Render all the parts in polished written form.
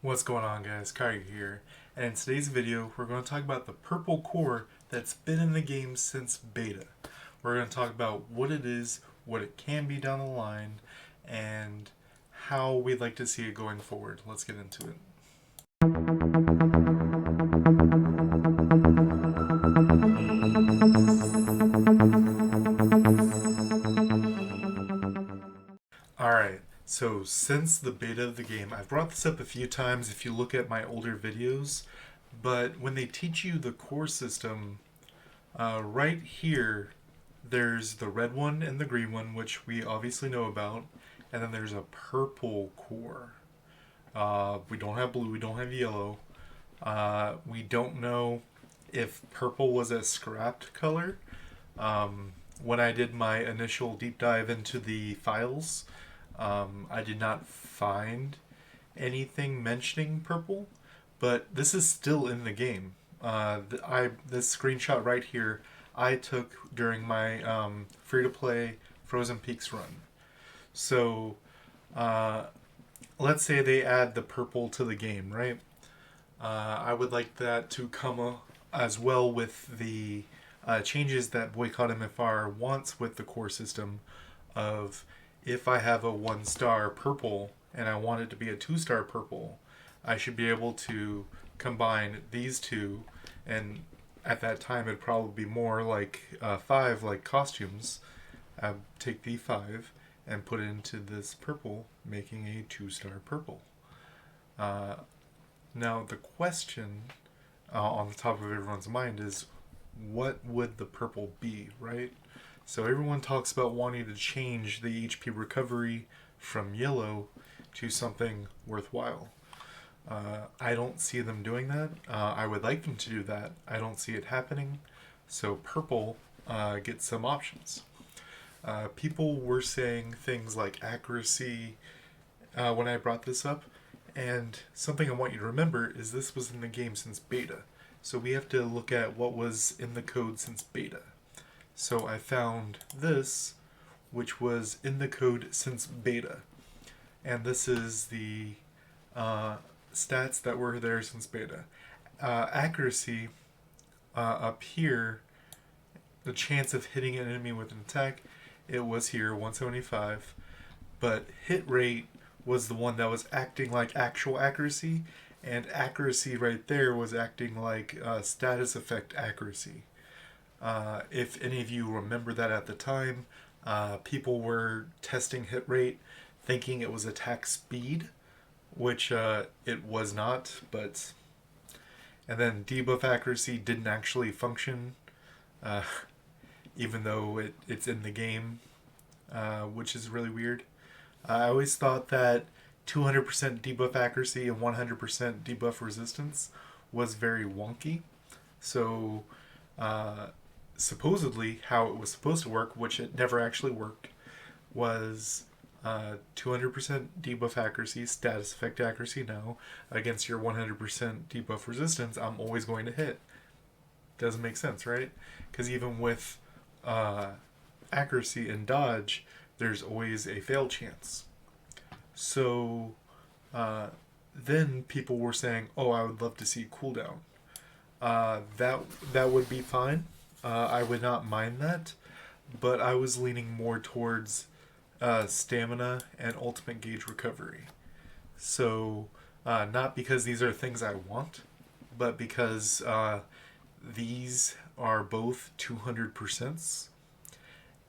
What's going on, guys? Kigerr here, and in today's video we're going to talk about the purple core that's been in the game since beta. We're going to talk about what it is, what it can be down the line, and how we'd like to see it going forward. Let's get into it. Alright, so since the beta of the game, I've brought this up a few times if you look at my older videos, but when they teach you the core system, right here, there's the red one and the green one, which we obviously know about, and then there's a purple core. We don't have blue, we don't have yellow. We don't know if purple was a scrapped color. When I did my initial deep dive into the files, I did not find anything mentioning purple, but this is still in the game. This screenshot right here I took during my free-to-play Frozen Peaks run. So let's say they add the purple to the game, right? I would like that to come as well with the changes that Boycott MFR wants with the core system of if I have a 1-star purple and I want it to be a 2-star purple, I should be able to combine these two, and at that time it'd probably be more like 5, like costumes. Take the 5 and put it into this purple, making a 2-star purple. Now the question on the top of everyone's mind is, what would the purple be, right? So everyone talks about wanting to change the HP recovery from yellow to something worthwhile. I don't see them doing that. I would like them to do that. I don't see it happening. So purple gets some options. People were saying things like accuracy when I brought this up. And something I want you to remember is this was in the game since beta. So we have to look at what was in the code since beta. So I found this, which was in the code since beta. And this is the stats that were there since beta. Accuracy, up here, the chance of hitting an enemy with an attack, it was here, 175. But hit rate was the one that was acting like actual accuracy, and accuracy right there was acting like status effect accuracy. If any of you remember that at the time, people were testing hit rate thinking it was attack speed, which it was not, but... And then debuff accuracy didn't actually function, even though it's in the game, which is really weird. I always thought that 200% debuff accuracy and 100% debuff resistance was very wonky. So supposedly how it was supposed to work, which it never actually worked, was 200% debuff accuracy, status effect accuracy now, against your 100% debuff resistance, I'm always going to hit. Doesn't make sense, right? Because even with accuracy and dodge, there's always a fail chance. So then people were saying, oh, I would love to see cooldown. That would be fine. I would not mind that, but I was leaning more towards stamina and ultimate gauge recovery. So not because these are things I want, but because these are both 200%,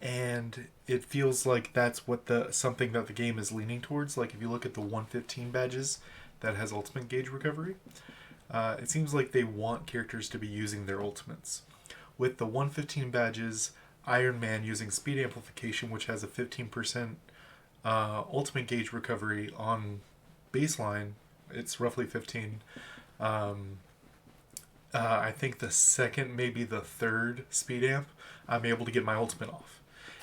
and it feels like that's what something that the game is leaning towards. Like if you look at the 115 badges that has ultimate gauge recovery, it seems like they want characters to be using their ultimates. With the 115 badges, Iron Man using speed amplification, which has a 15% ultimate gauge recovery on baseline, it's roughly 15. I think the second, maybe the third speed amp, I'm able to get my ultimate off.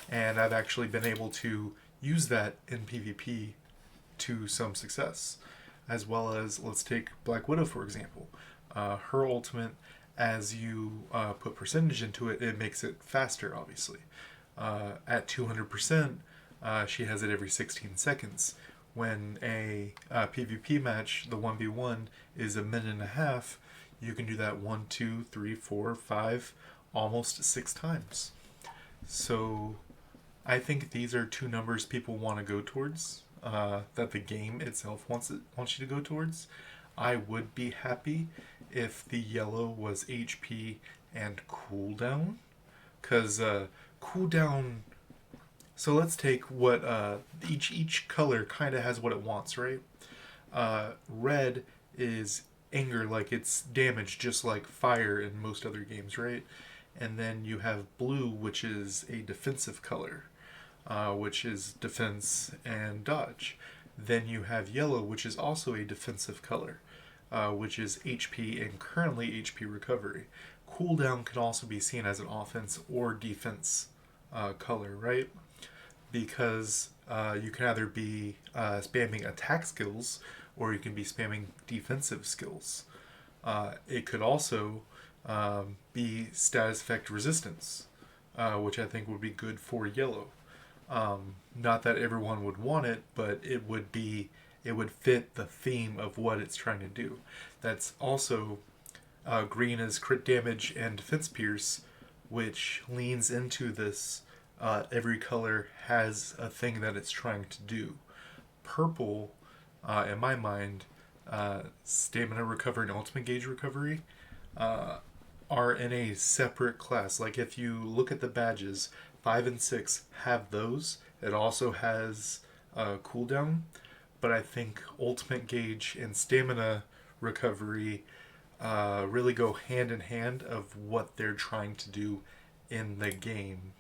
And I've actually been able to use that in PvP to some success. As well as, let's take Black Widow for example. Her ultimate, as you put percentage into it, it makes it faster, obviously. At 200%, she has it every 16 seconds, when a PvP match, the 1v1, is a minute and a half, you can do that 1, 2, 3, 4, 5, almost 6 times. So I think these are two numbers people want to go towards, that the game itself wants you to go towards. I would be happy if the yellow was HP and cooldown, because cooldown. So let's take what each color kind of has what it wants, right? Red is anger, like it's damage, just like fire in most other games, right? And then you have blue, which is a defensive color, which is defense and dodge. Then you have yellow, which is also a defensive color, which is HP and currently HP recovery. Cooldown can also be seen as an offense or defense color, right? Because you can either be spamming attack skills or you can be spamming defensive skills. It could also be status effect resistance, which I think would be good for yellow. Not that everyone would want it, but it would fit the theme of what it's trying to do. That's also green is crit damage and defense pierce, which leans into this. Every color has a thing that it's trying to do. Purple, in my mind, stamina recovery and ultimate gauge recovery are in a separate class. Like if you look at the badges, 5 and 6 have those. It also has cooldown, but I think ultimate gauge and stamina recovery really go hand in hand of what they're trying to do in the game.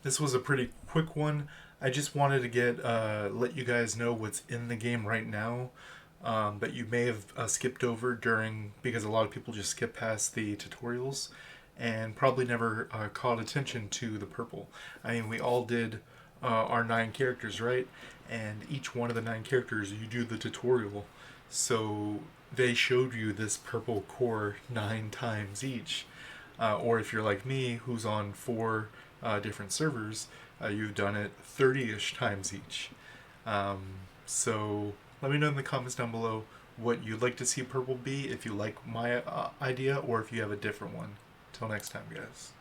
This was a pretty quick one. I just wanted to let you guys know what's in the game right now that you may have skipped over because a lot of people just skip past the tutorials and probably never caught attention to the purple. I mean, we all did our 9 characters, right? And each one of the 9 characters, you do the tutorial. So they showed you this purple core 9 times each. Or if you're like me, who's on 4 different servers, you've done it 30-ish times each. So let me know in the comments down below what you'd like to see purple be, if you like my idea, or if you have a different one. Till next time, guys.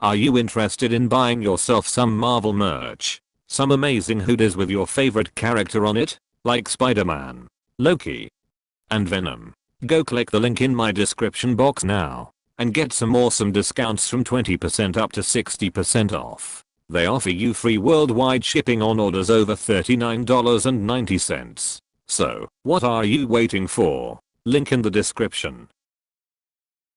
Are you interested in buying yourself some Marvel merch? Some amazing hoodies with your favorite character on it, like Spider-Man, Loki, and Venom? Go click the link in my description box now and get some awesome discounts from 20% up to 60% off. They offer you free worldwide shipping on orders over $39.90. So, what are you waiting for? Link in the description.